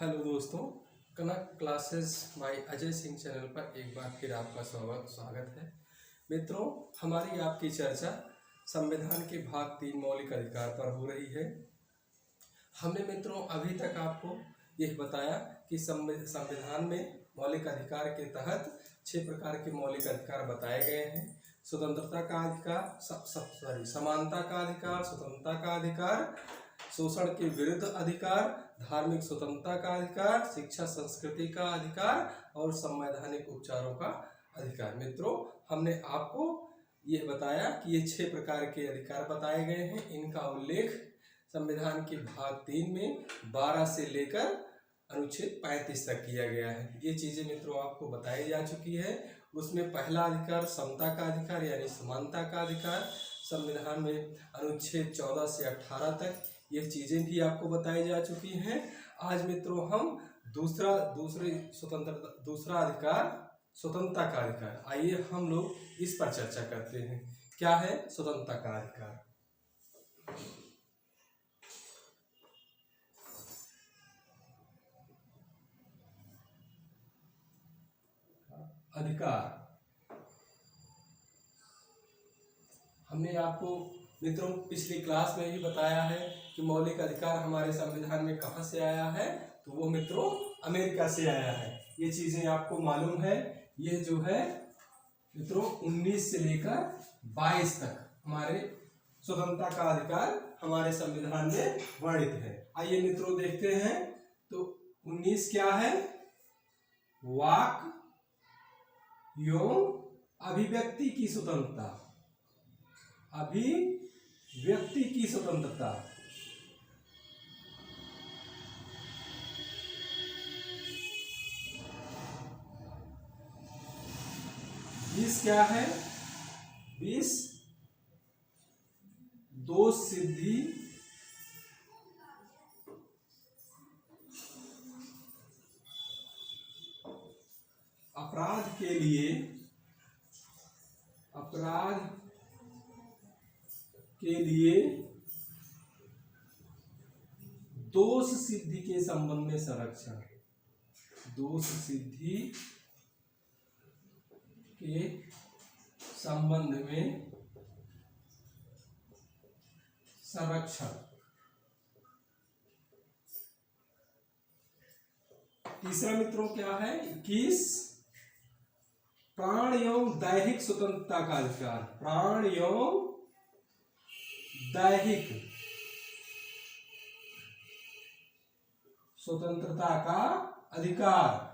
Hello दोस्तों, Kanak classes by Ajay Singh channel पर एक बार फिर आपका स्वागत है। मित्रों, हमारी आपकी चर्चा संविधान के भाग 3 मौलिक अधिकार पर हो रही है। हमने मित्रों अभी तक आपको यह बताया कि संविधान में मौलिक अधिकार के तहत 6 प्रकार के मौलिक अधिकार बताए गए हैं। स्वतंत्रता का अधिकार, समानता का अधिकार, स्वतंत्रता का अधिकार, शोषण के विरुद्ध अधिकार, धार्मिक स्वतंत्रता का अधिकार, शिक्षा संस्कृति का अधिकार और संवैधानिक उपचारों का अधिकार। मित्रों, हमने आपको यह बताया कि ये 6 प्रकार के अधिकार बताए गए हैं। इनका उल्लेख संविधान के भाग 3 में 12 से लेकर अनुच्छेद 35 तक किया गया है। ये चीजें मित्रों आपको बताई जा चुकी है। उसमें पहला अधिकार समता का अधिकार यानी समानता का अधिकार, संविधान में अनुच्छेद 14 से 18 तक ये चीजें भी आपको बताई जा चुकी हैं। आज मित्रों हम दूसरा अधिकार स्वतंत्रता का अधिकार, आइए हम लोग इस पर चर्चा करते हैं। क्या है स्वतंत्रता का अधिकार? अधिकार हमने आपको मित्रों पिछली क्लास में ही बताया है कि मौलिक अधिकार हमारे संविधान में कहां से आया है, तो वो मित्रों अमेरिका से आया है। ये चीजें आपको मालूम है। ये जो है मित्रों 19 से लेकर 22 तक हमारे स्वतंत्रता का अधिकार हमारे संविधान में वर्णित है। आइए मित्रों देखते हैं। तो 19 क्या है? वाक एवं अभिव्यक्ति की स्वतंत्रता, अभिव्यक्ति की स्वतंत्रता। बीस क्या है? 20 दोष सिद्धि अपराध के लिए दोष सिद्धि के संबंध में संरक्षण, दोष सिद्धि के संबंध में संरक्षण। तीसरा मित्रों क्या है? 21 प्राण एवं दैहिक स्वतंत्रता का अधिकार, प्राण एवं दैहिक स्वतंत्रता का अधिकार।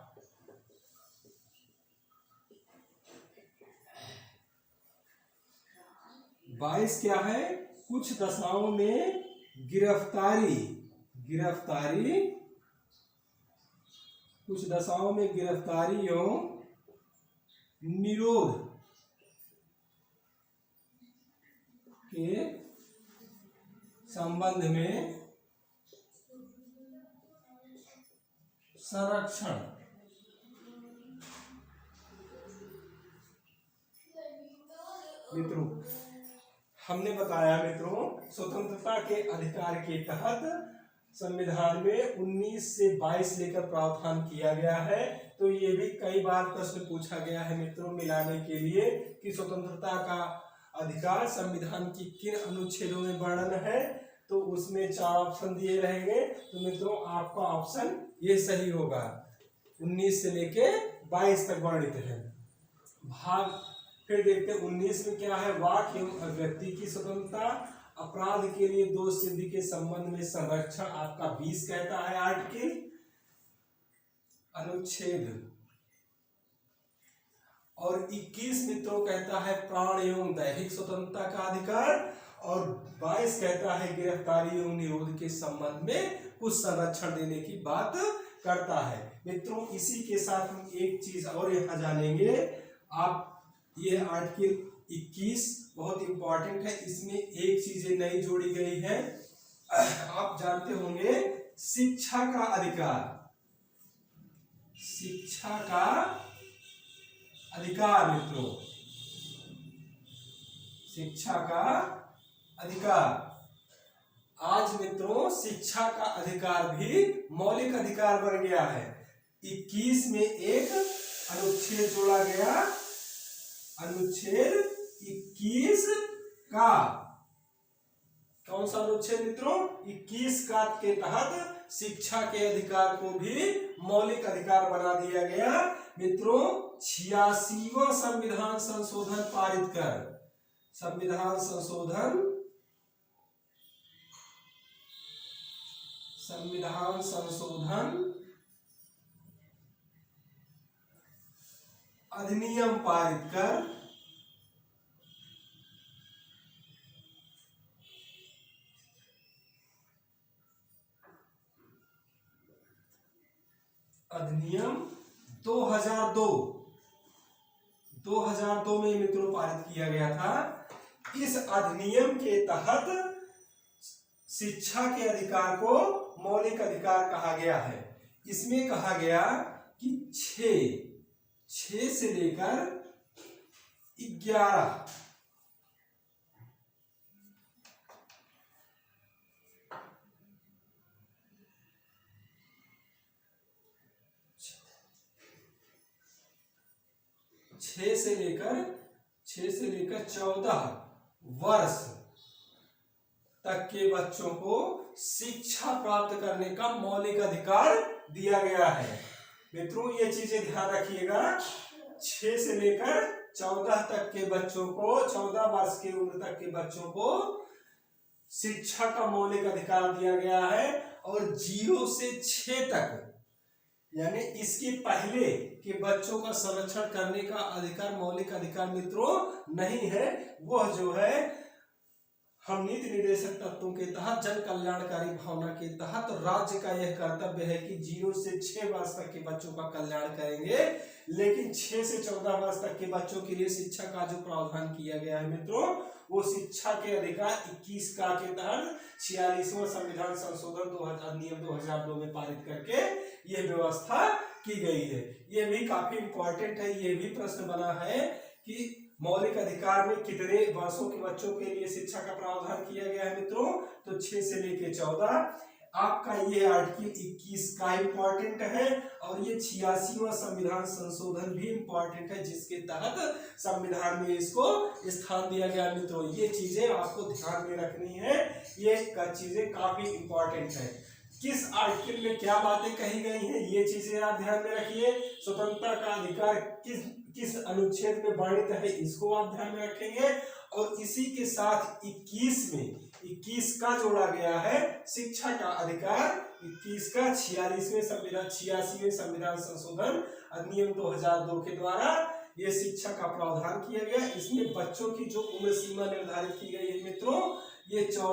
22 क्या है? कुछ दशाओं में गिरफ्तारी, कुछ दशाओं में गिरफ्तारी एवं निरोध के संबंध में संरक्षण। मित्रों हमने बताया मित्रों स्वतंत्रता के अधिकार के तहत संविधान में 19 से 22 लेकर प्रावधान किया गया है। तो ये भी कई बार प्रश्न पूछा गया है मित्रों मिलाने के लिए कि स्वतंत्रता का अधिकार संविधान की किन अनुच्छेदों में वर्णन है। तो उसमें 4 ऑप्शन दिए रहेंगे। तो मित्रों आपका ऑप्शन ये सही होगा, 19 से लेके 22 तक वर्णित है। भाग फिर देखते हैं 19 में क्या है? वाक एवं अभिव्यक्ति की स्वतंत्रता, अपराध के लिए दोष सिद्धि के संबंध में संरक्षण आपका 20 कहता है आर्टिकल अनुच्छेद, और 21 मित्रों कहता है प्राण एवं दैहिक स्वतंत्रता का अधिकार, और 22 कहता है गिरफ्तारी एवं निरोध के संबंध में कुछ संरक्षण देने की बात करता है। मित्रों इसी के साथ हम एक चीज और यहां जानेंगे। आप ये आर्टिकल 21 बहुत इंपॉर्टेंट है, इसमें एक चीज नई जोड़ी गई है। आप जानते होंगे शिक्षा का अधिकार, शिक्षा का अधिकार मित्रों, शिक्षा का अधिकार। आज मित्रों शिक्षा का अधिकार भी मौलिक अधिकार बन गया है। 21 में एक अनुच्छेद जोड़ा गया, अनुच्छेद 21 का, कौन सा अनुच्छेद मित्रों? 21 का के तहत शिक्षा के अधिकार को भी मौलिक अधिकार बना दिया गया। मित्रों 86वां संविधान संशोधन पारित कर, संविधान संशोधन अधिनियम पारित कर अधिनियम 2002 में मित्रों पारित किया गया था। इस अधिनियम के तहत शिक्षा के अधिकार को मौलिक अधिकार कहा गया है। इसमें कहा गया कि 6 से लेकर 11 6 से लेकर 14 वर्ष तक के बच्चों को शिक्षा प्राप्त करने का मौलिक अधिकार दिया गया है। मित्रों ये चीजें ध्यान रखिएगा, 6 से लेकर 14 तक के बच्चों को, 14 वर्ष की उम्र तक के बच्चों को शिक्षा का मौलिक अधिकार दिया गया है। और 0 से 6 तक यानी इसके पहले के बच्चों का संरक्षण करने का अधिकार, मौलिक अधिकार मित्रों नहीं है। वह जो है हम नीति निर्देशक तत्वों के तहत, जन कल्याणकारी भावना के तहत राज्य का यह कर्तव्य है कि 0 से 6 वर्ष तक के बच्चों का कल्याण करेंगे। लेकिन 6 से 14 वर्ष तक के बच्चों के लिए शिक्षा का जो प्रावधान किया गया है मित्रों, वो शिक्षा के अधिकार 21 का के तहत 46वां संविधान संशोधन अधिनियम 2002 में पारित करके यह व्यवस्था की गई है। ये भी काफी इंपॉर्टेंट है। ये भी प्रश्न बना है कि मौलिक अधिकार में कितने वर्षों के बच्चों के लिए शिक्षा का प्रावधान किया गया है मित्रों? तो 6 से लेकर 14। आपका ये आर्टिकल 21 का इंपॉर्टेंट है और ये 86वां संविधान संशोधन भी इंपॉर्टेंट है, जिसके तहत संविधान में इसको स्थान दिया गया मित्रों। ये चीजें आपको ध्यान में रखनी है, ये चीजें काफी इंपॉर्टेंट है। किस आर्टिकल में क्या बातें कही गई हैं, ये चीजें आप ध्यान में रखिए। स्वतंत्रता का अधिकार किस अनुच्छेद में वर्णित है, इसको आप ध्यान में रखेंगे। और इसी के साथ 21 का जोड़ा गया है शिक्षा का अधिकार, 21 का 86वें संविधान संशोधन अधिनियम 2002 के द्वारा ये शिक्षा का प्रावधान किया गया। इसमें बच्चों की जो उम्र सीमा निर्धारित की गई है मित्रों, ये 6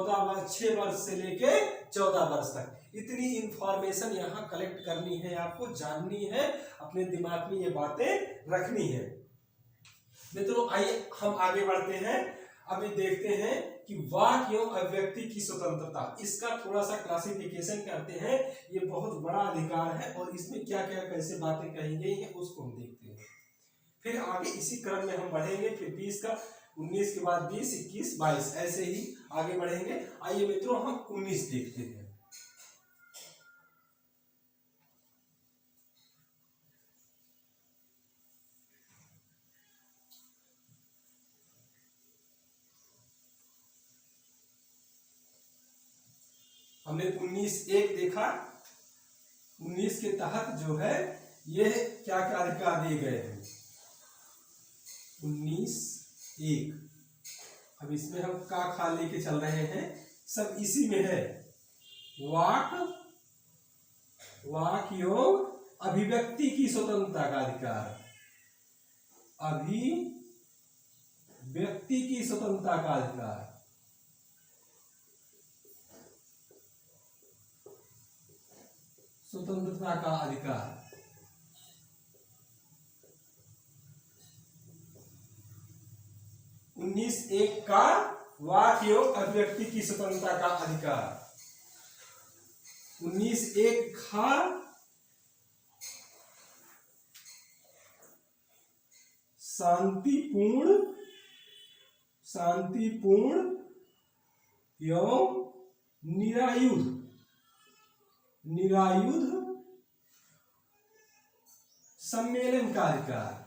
वर्ष से लेके 14 वर्ष तक। इतनी इंफॉर्मेशन यहाँ कलेक्ट करनी है, आपको जाननी है, अपने दिमाग में ये बातें रखनी है मित्रों। आइए हम आगे बढ़ते हैं। अभी देखते हैं कि वाक एवं अभिव्यक्ति की स्वतंत्रता, इसका थोड़ा सा क्लासिफिकेशन करते हैं। ये बहुत बड़ा अधिकार है और इसमें क्या क्या कैसे बातें कही गई हैं उसको हम देखते हैं। फिर आगे इसी क्रम में हम बढ़ेंगे। फिर 20 का 19 के बाद 20, 21, 22 ऐसे ही आगे बढ़ेंगे। आइए मित्रों हम 19 देखते हैं। हमने 19(1) देखा। 19 के तहत जो है ये क्या क्या अधिकार दिए गए हैं। 19(1) अब इसमें हम का खा लेके चल रहे हैं, सब इसी में है। वाक एवं अभिव्यक्ति की स्वतंत्रता का अधिकार, अभिव्यक्ति की स्वतंत्रता का अधिकार, स्वतंत्रता का अधिकार। 19(1) का वाक एवं अभिव्यक्ति की स्वतंत्रता का अधिकार। 19(1) का शांतिपूर्ण एवं निरायुध सम्मेलन का अधिकार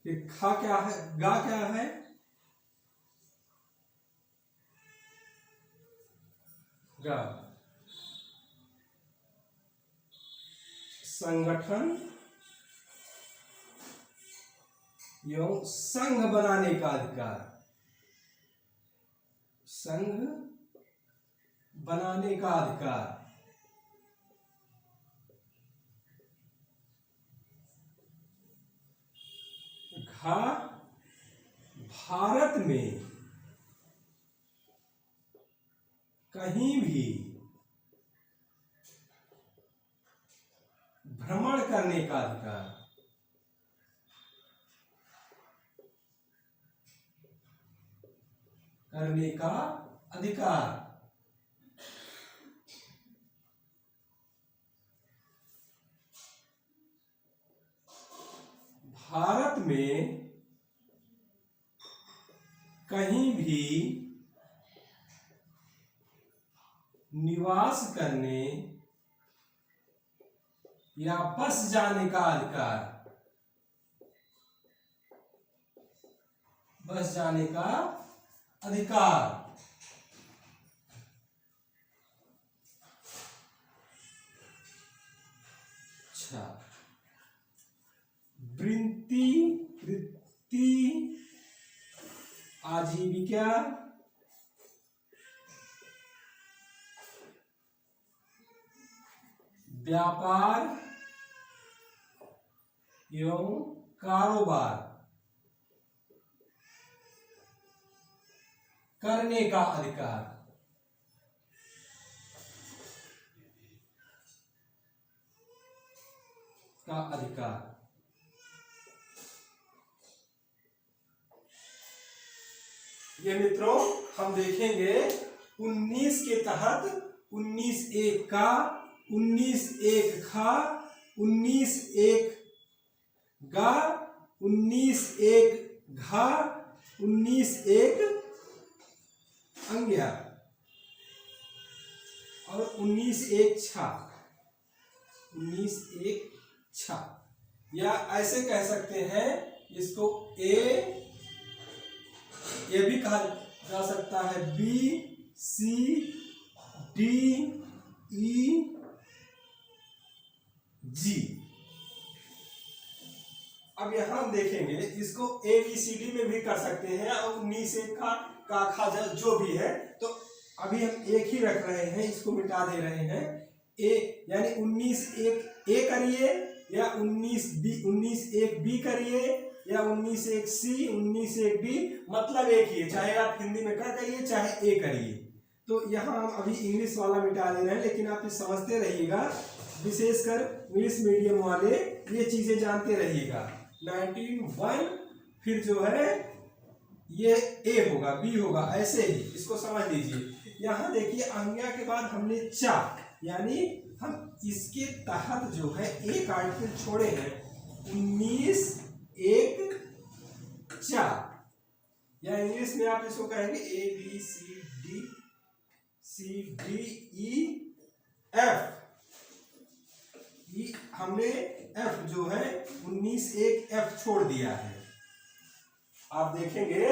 फिर खा क्या है, गा क्या है, गा संगठन एवं संघ बनाने का अधिकार, संघ बनाने का अधिकार। घा भारत में कहीं भी भ्रमण करने का अधिकार, करने का अधिकार। भारत में कहीं भी निवास करने या बस जाने का अधिकार, बस जाने का अधिकार। अच्छा, वृत्ति आजीविका व्यापार एवं कारोबार करने का अधिकार, का अधिकार। ये मित्रों हम देखेंगे 19 के तहत 19(1) का, 19(1) खा, 19(1) गा, 19(1) घा, 19(1) अंग्या और 19(1) छा, 19(1) छा। या ऐसे कह सकते हैं इसको ये भी कहा जा सकता है बी सी डी ई जी। अब यहां हम देखेंगे इसको ए बी सी डी में भी कर सकते हैं और 19(1) का खा जो भी है। तो अभी हम एक ही रख रहे हैं, इसको मिटा दे रहे हैं। ए यानी 19(1) ए करिए या 19(1) बी करिए या 19(1) सी, 19(1) डी, मतलब एक ही है, चाहे आप हिंदी में क्या करिए चाहे ए करिए। तो यहाँ हम अभी इंग्लिश वाला मिटा दे रहे हैं, लेकिन आप समझते रहिएगा, विशेषकर इंग्लिश मीडियम वाले ये चीजें जानते रहिएगा। 19(1) फिर जो है ये ए होगा, बी होगा, ऐसे ही इसको समझ लीजिए। यहाँ देखिए आज्ञा के बाद हमने चा, यानी हम इसके तहत जो है एक आर्टिकल छोड़े हैं 19(1) चा, या इंग्लिश में आप इसको कहेंगे A B C D E F. हमने एफ जो है 19(1) एफ छोड़ दिया है। आप देखेंगे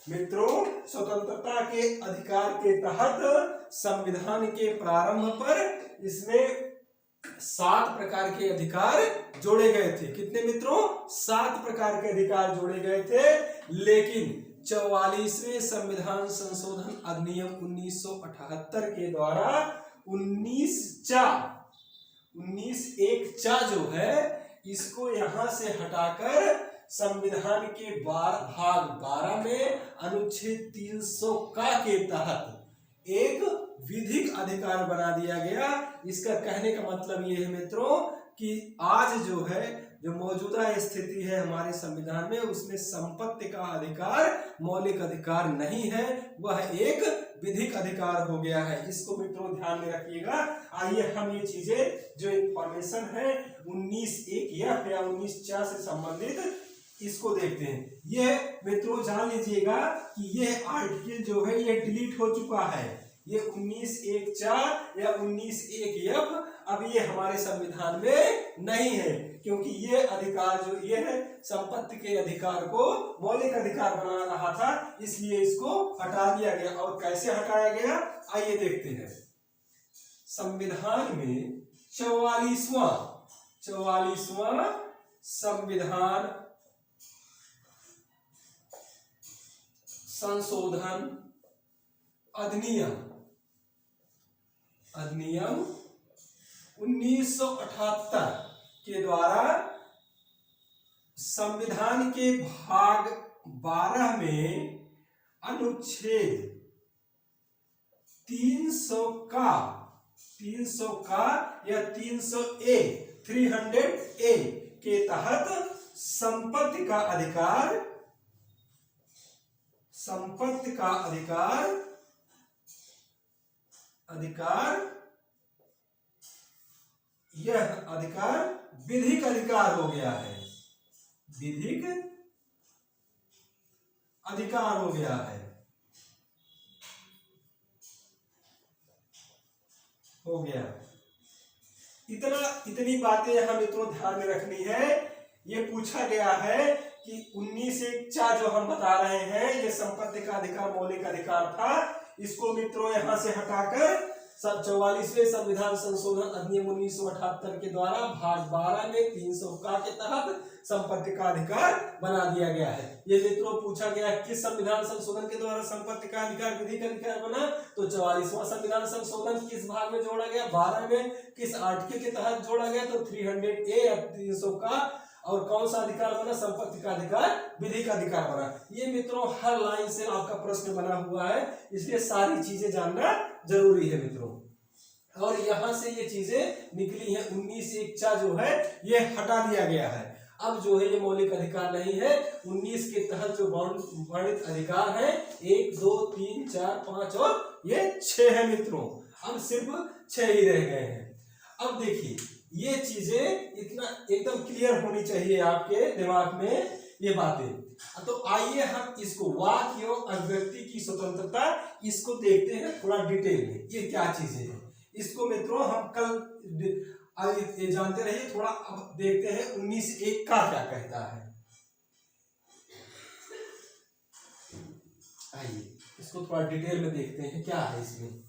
मित्रों स्वतंत्रता के अधिकार के तहत संविधान के प्रारंभ पर इसमें 7 प्रकार के अधिकार जोड़े गए थे। कितने मित्रों? 7 प्रकार के अधिकार जोड़े गए थे। लेकिन 44वें संविधान संशोधन अधिनियम 1978 के द्वारा 19(1) चा जो है इसको यहां से हटाकर संविधान के भाग 12 में अनुच्छेद 300 का के तहत एक विधिक अधिकार बना दिया गया। इसका कहने का मतलब ये है मित्रों कि आज जो है जो मौजूदा स्थिति है हमारे संविधान में, उसमें संपत्ति का अधिकार मौलिक अधिकार नहीं है, वह एक विधिक अधिकार हो गया है। इसको मित्रों ध्यान में रखिएगा। आइए हम ये चीजें जो इंफॉर्मेशन है 19(1)(f) या 19(4) से संबंधित इसको देखते हैं। ये मित्रों जान लीजिएगा कि ये आर्टिकल जो है ये डिलीट हो चुका है। ये 19(1)(4) या 19(1)(f) अब ये हमारे संविधान में नहीं है, क्योंकि ये अधिकार जो ये है संपत्ति के अधिकार को मौलिक अधिकार बना रहा था, इसलिए इसको हटा दिया गया। और कैसे हटाया गया आइए देखते हैं। संविधान में 44वां संविधान संशोधन अधिनियम 1978 के द्वारा संविधान के भाग 12 में अनुच्छेद 300 का या 300A 300A के तहत संपत्ति का अधिकार यह अधिकार विधिक अधिकार हो गया है, विधिक अधिकार हो गया है, हो गया। इतनी बातें हम मित्रों ध्यान में रखनी है। ये पूछा गया है कि 19(1)(4) जो हम बता रहे हैं ये संपत्ति का अधिकार मौलिक अधिकार था, इसको मित्रों यहां से हटाकर 44वें संविधान संशोधन अधिनियम 1978 के द्वारा भाग 12 में 300 का के तहत संपत्ति का अधिकार बना दिया गया है। ये मित्रों पूछा गया किस संविधान संशोधन के द्वारा संपत्ति का अधिकार विधिक अधिकार बना, तो 44वां संविधान संशोधन किस भाग में जोड़ा गया, 12 में किस आर्टिकल के तहत जोड़ा गया, तो 300A या 300 का। और कौन सा अधिकार बना, संपत्ति का अधिकार विधिक अधिकार बना। ये मित्रों हर लाइन से आपका प्रश्न बना हुआ है, इसलिए सारी चीजें जानना जरूरी है मित्रों। और यहां से ये चीजें निकली है 19(1)(4) जो है ये हटा दिया गया है। अब जो है ये मौलिक अधिकार नहीं है। 19 के तहत जो वर्णित अधिकार है 1, 2, 3, 4, 5 और ये 6 है मित्रों। अब सिर्फ 6 ही रह गए हैं। अब देखिए ये चीजें इतना एकदम क्लियर होनी चाहिए आपके दिमाग में ये बातें। तो आइए हम इसको वाक एवं अभिव्यक्ति की स्वतंत्रता इसको देखते हैं थोड़ा डिटेल में, ये क्या चीजें हैं इसको मित्रों हम कल जानते रहिए। थोड़ा अब देखते हैं 19(1) का क्या कहता है। आइए इसको थोड़ा डिटेल में देखते हैं क्या है इसमें।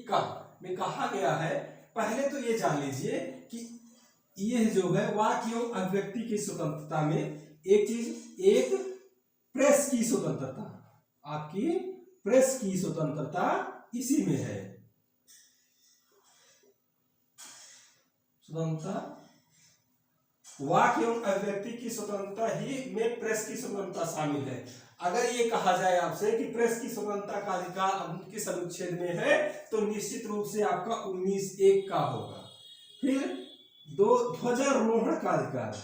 का में कहा गया है, पहले तो ये जान लीजिए कि ये जो है वाक एवं अभिव्यक्ति की स्वतंत्रता में एक चीज, एक प्रेस की स्वतंत्रता, आपकी प्रेस की स्वतंत्रता इसी में है। स्वतंत्रता वाक एवं अभिव्यक्ति की स्वतंत्रता ही में प्रेस की स्वतंत्रता शामिल है। अगर ये कहा जाए आपसे कि प्रेस की स्वतंत्रता का अधिकार किस अनुच्छेद में है, तो निश्चित रूप से आपका 19(1) का होगा। फिर ध्वजारोहण का अधिकार,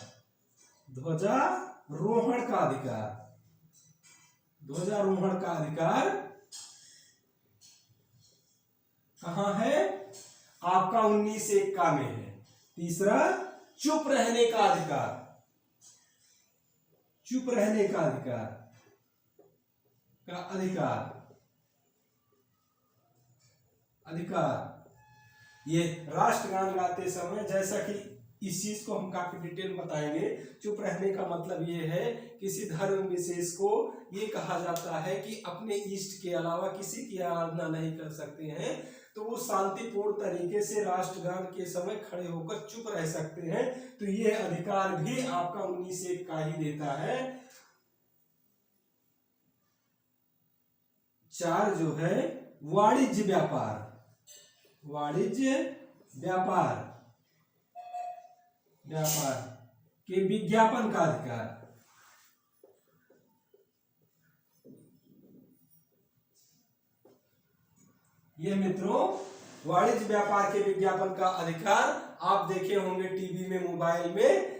ध्वजारोहण का अधिकार, ध्वजारोहण का अधिकार कहां है, आपका 19(1) का में है। तीसरा चुप रहने का अधिकार, चुप रहने का अधिकार ये राष्ट्रगान गाते समय, जैसा कि इस चीज को हम काफी डिटेल में बताएंगे। चुप रहने का मतलब ये है किसी धर्म विशेष को ये कहा जाता है कि अपने इष्ट के अलावा किसी की आराधना नहीं कर सकते हैं, तो वो शांतिपूर्ण तरीके से राष्ट्रगान के समय खड़े होकर चुप रह सकते हैं। तो ये अधिकार भी आपका 19(1) का ही देता है। 4 जो है वाणिज्य व्यापार, वाणिज्य व्यापार के विज्ञापन का अधिकार, ये मित्रों वाणिज्य व्यापार के विज्ञापन का अधिकार। आप देखे होंगे टीवी में, मोबाइल में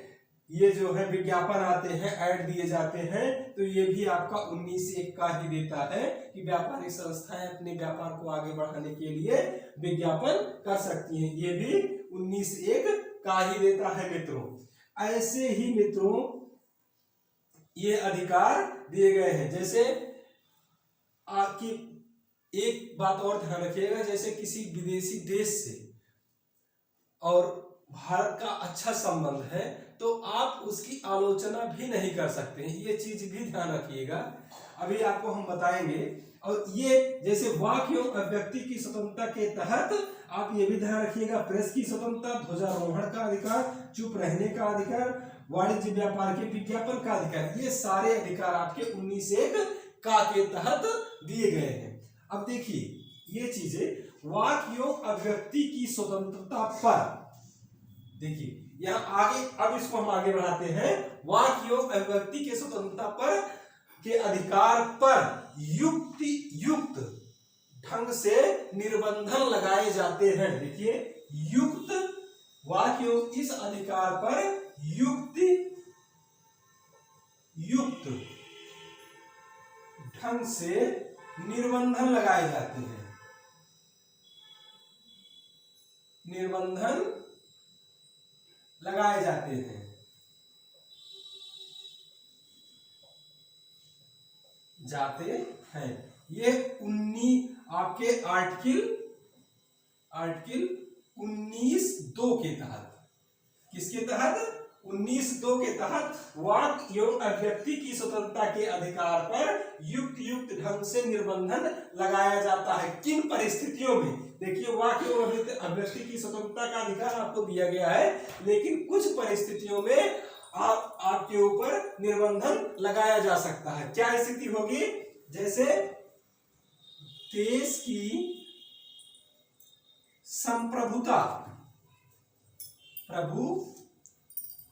ये जो है विज्ञापन आते हैं, ऐड दिए जाते हैं, तो ये भी आपका 19(1) का ही देता है कि व्यापारिक संस्थाएं अपने व्यापार को आगे बढ़ाने के लिए विज्ञापन कर सकती हैं। ये भी 19(1) का ही देता है मित्रों। ऐसे ही मित्रों ये अधिकार दिए गए हैं। जैसे आपकी एक बात और ध्यान रखिएगा, जैसे किसी विदेशी देश से और भारत का अच्छा संबंध है तो आप उसकी आलोचना भी नहीं कर सकते हैं, ये चीज भी ध्यान रखिएगा, अभी आपको हम बताएंगे। और ये जैसे वाक एवं अभिव्यक्ति की स्वतंत्रता के तहत आप ये भी ध्यान रखिएगा, प्रेस की स्वतंत्रता, ध्वजारोहण का अधिकार, चुप रहने का अधिकार, वाणिज्य व्यापार के विज्ञापन का अधिकार, ये सारे अधिकार आपके 19(1) का के तहत दिए गए हैं। अब देखिए ये चीजें वाक एवं अभिव्यक्ति की स्वतंत्रता पर, देखिए यहाँ आगे, अब इसको हम आगे बढ़ाते हैं। वाक एवं अभिव्यक्ति के स्वतंत्रता पर के अधिकार पर युक्त ढंग से निर्बंधन लगाए जाते हैं। देखिए युक्त वाक एवं इस अधिकार पर युक्त ढंग से निर्बंधन लगाए जाते हैं। निर्बंधन लगाए जाते हैं। ये 19 आपके आर्टिकल 19(2) के तहत, किसके तहत? 19(2) के तहत वाक एवं अभिव्यक्ति की स्वतंत्रता के अधिकार पर युक्त ढंग से निर्बंधन लगाया जाता है। किन परिस्थितियों में? देखिए वाक एवं अभिव्यक्ति की स्वतंत्रता का अधिकार आपको दिया गया है, लेकिन कुछ परिस्थितियों में आपके ऊपर निर्बंधन लगाया जा सकता है। क्या स्थिति होगी? जैसे देश की संप्रभुता,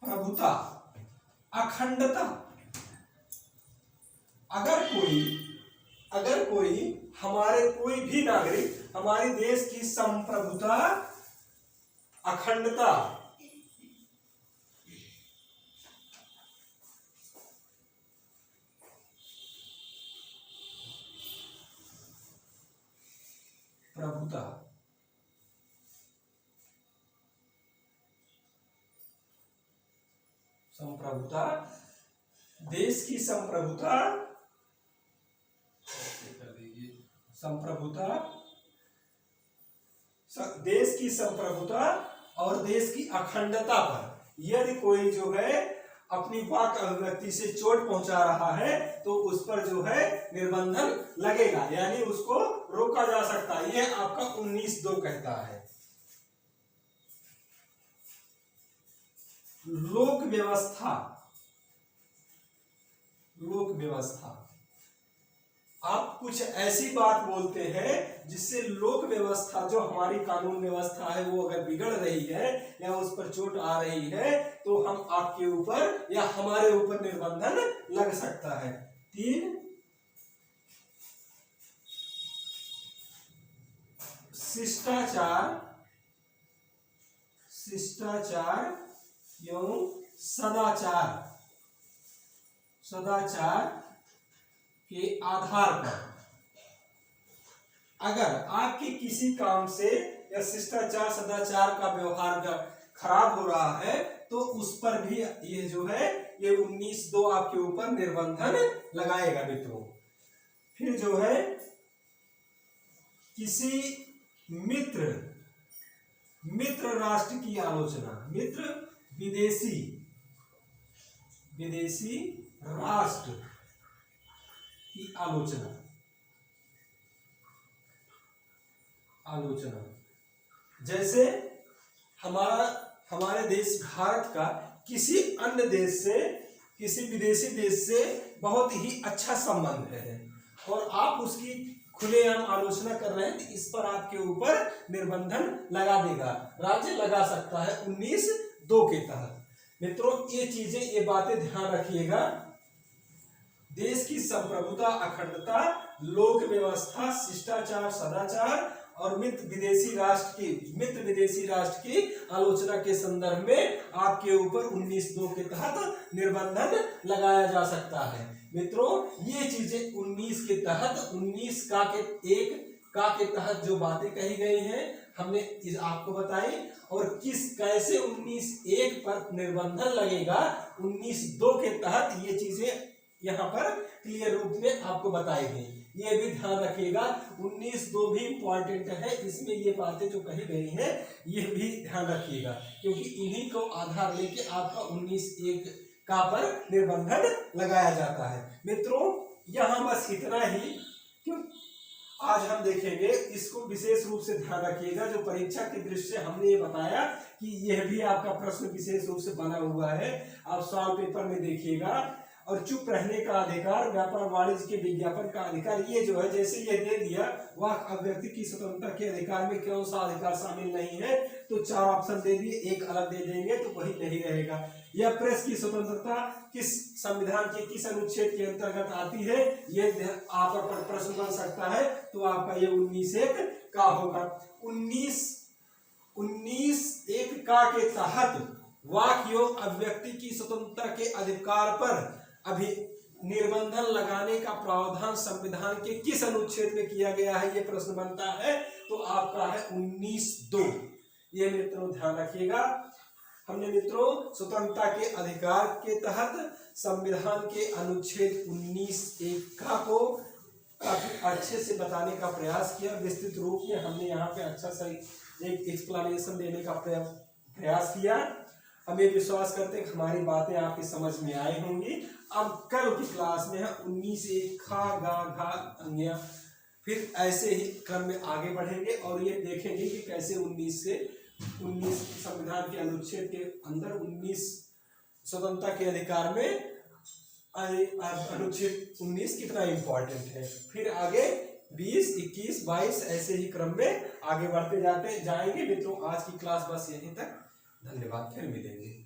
प्रभुता, अखंडता, अगर कोई हमारे कोई भी नागरिक हमारे देश की संप्रभुता, अखंडता, प्रभुता, संप्रभुता, देश की संप्रभुता, देश की संप्रभुता और देश की अखंडता पर यदि कोई जो है अपनी वाक अभिव्यक्ति से चोट पहुंचा रहा है तो उस पर जो है निर्बंधन लगेगा, यानी उसको रोका जा सकता है। यह आपका 19(2) कहता है। लोक व्यवस्था, आप कुछ ऐसी बात बोलते हैं जिससे लोक व्यवस्था, जो हमारी कानून व्यवस्था है, वो अगर बिगड़ रही है या उस पर चोट आ रही है तो हम आपके ऊपर या हमारे ऊपर निर्बंधन लग सकता है। 3 शिष्टाचार एवं सदाचार के आधार पर अगर आपके किसी काम से या शिष्टाचार सदाचार का व्यवहार खराब हो रहा है तो उस पर भी ये जो है ये 19(2) आपके ऊपर निर्बंधन लगाएगा मित्रों। फिर जो है किसी मित्र राष्ट्र की आलोचना, विदेशी राष्ट्र की आलोचना, जैसे हमारे देश भारत का किसी अन्य देश से, किसी विदेशी देश से बहुत ही अच्छा संबंध है और आप उसकी खुलेआम आलोचना कर रहे हैं तो इस पर आपके ऊपर निर्बंधन लगा देगा, राज्य लगा सकता है 19(2) के तहत। मित्रों ये चीजें, ये बातें ध्यान रखिएगा। देश की संप्रभुता, अखंडता, लोक व्यवस्था, शिष्टाचार, सदाचार और मित्र विदेशी राष्ट्र की आलोचना के संदर्भ में आपके ऊपर 19(2) के तहत निर्बंधन लगाया जा सकता है। मित्रों ये चीजें 19 के तहत 19 का के तहत जो बातें कही गई हैं हमने आपको बताई, और कैसे 19(1) पर निर्बंधन लगेगा 19(2) के तहत ये चीजें यहाँ पर क्लियर रूप में आपको बताई गई। ये भी ध्यान रखिएगा, 19(2) भी इंपॉर्टेंट है, इसमें ये बातें जो कही गई हैं ये भी ध्यान रखिएगा, क्योंकि इन्हीं को आधार लेके आपका 19(1) का पर निर्बंधन लगाया जाता है। मित्रों यहाँ बस इतना ही, क्यों आज हम देखेंगे, इसको विशेष रूप से ध्यान रखिएगा। जो परीक्षा की दृष्टि से हमने ये बताया कि यह भी आपका प्रश्न विशेष रूप से बना हुआ है, आप सवाल पेपर में देखिएगा। और चुप रहने का अधिकार, व्यापार वाणिज्य के विज्ञापन का अधिकार, ये जो है जैसे ये दे दिया, वह अभिव्यक्ति की स्वतंत्रता के अधिकार में कौन सा अधिकार शामिल नहीं है, तो 4 ऑप्शन दे दिए, एक अलग दे देंगे तो वही नहीं रहेगा। यह प्रेस की स्वतंत्रता किस संविधान के किस अनुच्छेद के अंतर्गत आती है, ये आपका प्रश्न बन सकता है, तो आपका ये 19(1) का होगा। 19(1) का के तहत वाक योग अभिव्यक्ति की स्वतंत्रता के अधिकार पर अभी निर्बंधन लगाने का प्रावधान संविधान के किस अनुच्छेद में किया गया है, ये प्रश्न बनता है, तो आपका है 19(2). ये मित्रों ध्यान रखिएगा। हमने मित्रों स्वतंत्रता के अधिकार के तहत संविधान के अनुच्छेद 19(1) को काफी अच्छे से बताने का प्रयास किया, विस्तृत रूप में हमने यहाँ पे अच्छा सा एक एक्सप्लेनेशन देने का प्रयास किया। हम ये विश्वास करते हैं कि हमारी बातें आपकी समझ में आई होंगी। अब कल की क्लास में हम 19(1) खा गा घा अंग्या, फिर ऐसे ही क्रम में आगे बढ़ेंगे और ये देखेंगे कि कैसे 19 से 19 संविधान के अनुच्छेद के अंदर 19 स्वतंत्रता के अधिकार में अनुच्छेद 19 कितना इंपॉर्टेंट है। फिर आगे 20, 21, 22 ऐसे ही क्रम में आगे बढ़ते जाएंगे। मित्रों आज की क्लास बस यहीं तक, धन्यवाद, फिर मिलेंगे।